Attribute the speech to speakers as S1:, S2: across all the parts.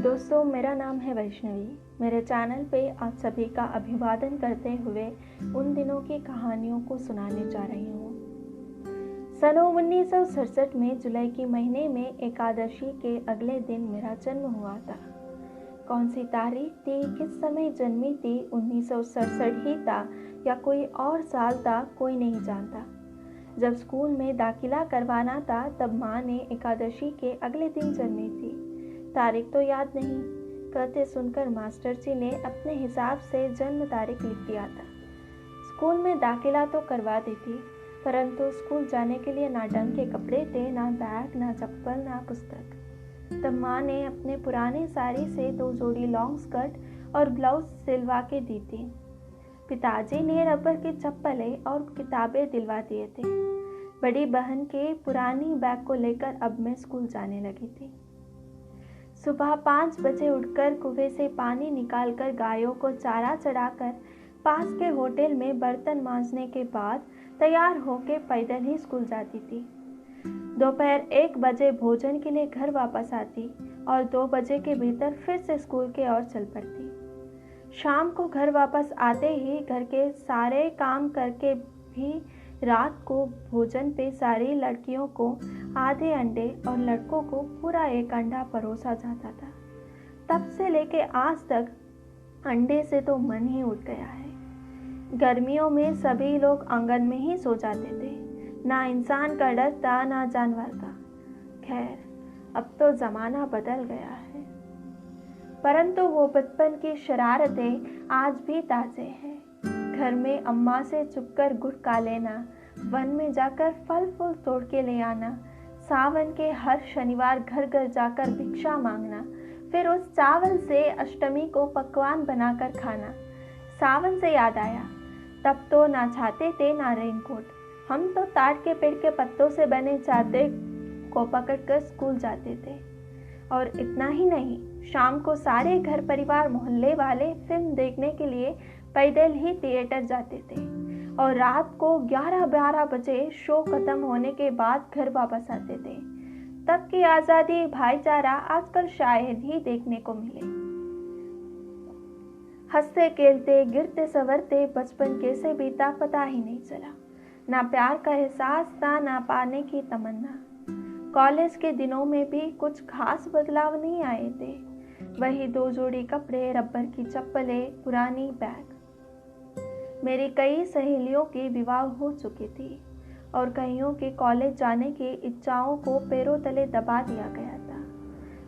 S1: दोस्तों, मेरा नाम है वैष्णवी। मेरे चैनल पे आप सभी का अभिवादन करते हुए उन दिनों की कहानियों को सुनाने जा रही हूँ। सन 1967 में जुलाई के महीने में एकादशी के अगले दिन मेरा जन्म हुआ था। कौन सी तारीख थी, किस समय जन्मी थी, 1967 ही था या कोई और साल था, कोई नहीं जानता। जब स्कूल में दाखिला करवाना था तब माँ ने एकादशी के अगले दिन जन्मी थी। तारीख तो याद नहीं, कहते सुनकर मास्टर जी ने अपने हिसाब से जन्म तारीख लिख दिया था। स्कूल में दाखिला तो करवा दी थी, परंतु स्कूल जाने के लिए ना ढंग के कपड़े थे, ना बैग, ना चप्पल, ना पुस्तक। तब माँ ने अपने पुराने साड़ी से 2 जोड़ी लॉन्ग स्कर्ट और ब्लाउज सिलवा के दी थी। पिताजी ने रबर की चप्पलें और किताबें दिलवा दिए थे। बड़ी बहन के पुरानी बैग को लेकर अब मैं स्कूल जाने लगी थी। सुबह 5 बजे उठकर कुएं से पानी निकालकर गायों को चारा चढ़ाकर पास के होटल में बर्तन मांजने के बाद तैयार होकर पैदल ही स्कूल जाती थी। दोपहर 1 बजे भोजन के लिए घर वापस आती और 2 बजे के भीतर फिर से स्कूल के ओर चल पड़ती। शाम को घर वापस आते ही घर के सारे काम करके भी रात को भोजन पे सारी लड़कियों को आधे अंडे और लड़कों को पूरा 1 अंडा परोसा जाता था। तब से लेके आज तक अंडे से तो मन ही उठ गया है। गर्मियों में सभी लोग आंगन में ही सो जाते थे, ना इंसान का डर था ना जानवर का। खैर, अब तो ज़माना बदल गया है, परंतु वो बचपन की शरारतें आज भी ताज़े हैं। घर में अम्मा से चुपकर गुड़ खा लेना, वन में जाकर फल फूल तोड़ के ले आना, सावन के हर शनिवार घर घर जाकर भिक्षा मांगना, फिर उस चावल से अष्टमी को पकवान बनाकर खाना। सावन से याद आया, तब तो ना छाते थे ना रेनकोट, हम तो ताड़ के पेड़ के पत्तों से बने छाते को पकड़कर स्कूल जाते थे। और इतना ही नहीं, शाम को सारे घर परिवार मोहल्ले वाले फिल्म देखने के लिए पैदल ही थिएटर जाते थे और रात को 11-12 बजे शो खत्म होने के बाद घर वापस आते थे। तब की आज़ादी, भाईचारा आजकल शायद ही देखने को मिले। हंसते खेलते गिरते संवरते बचपन कैसे बीता पता ही नहीं चला। ना प्यार का एहसास था, ना पाने की तमन्ना। कॉलेज के दिनों में भी कुछ खास बदलाव नहीं आए थे। वही 2 जोड़ी कपड़े, रबर की चप्पलें, पुरानी बैग। मेरी कई सहेलियों की विवाह हो चुकी थी और कईयों के कॉलेज जाने की इच्छाओं को पैरों तले दबा दिया गया था।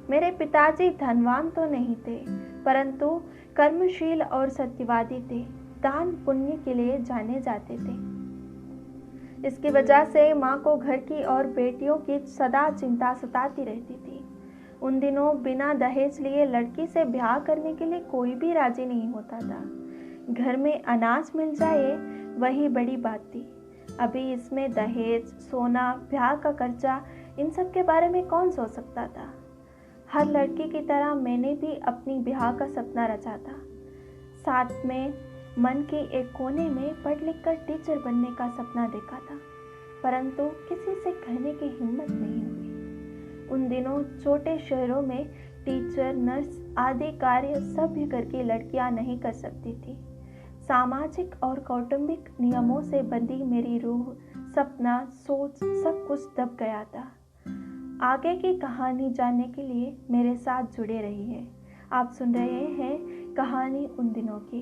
S1: मेरे पिताजी धनवान तो नहीं थे, परंतु कर्मशील और सत्यवादी थे। दान पुण्य के लिए जाने जाते थे। इसकी वजह से माँ को घर की और बेटियों की सदा चिंता सताती रहती थी। उन दिनों बिना दहेज लिए लड़की से ब्याह करने के लिए कोई भी राजी नहीं होता था। घर में अनाज मिल जाए वही बड़ी बात थी। अभी इसमें दहेज, सोना, ब्याह का खर्चा, इन सब के बारे में कौन सोच सकता था। हर लड़की की तरह मैंने भी अपनी ब्याह का सपना रचा था। साथ में मन के एक कोने में पढ़ लिख कर टीचर बनने का सपना देखा था, परंतु किसी से कहने की हिम्मत नहीं हुई। उन दिनों छोटे शहरों में टीचर, नर्स आदि कार्य सभ्य घर की लड़कियां नहीं कर सकती थी। सामाजिक और कौटुंबिक नियमों से बंधी मेरी रूह, सपना, सोच सब कुछ दब गया था। आगे की कहानी जानने के लिए मेरे साथ जुड़े रहिए। आप सुन रहे हैं कहानी उन दिनों की।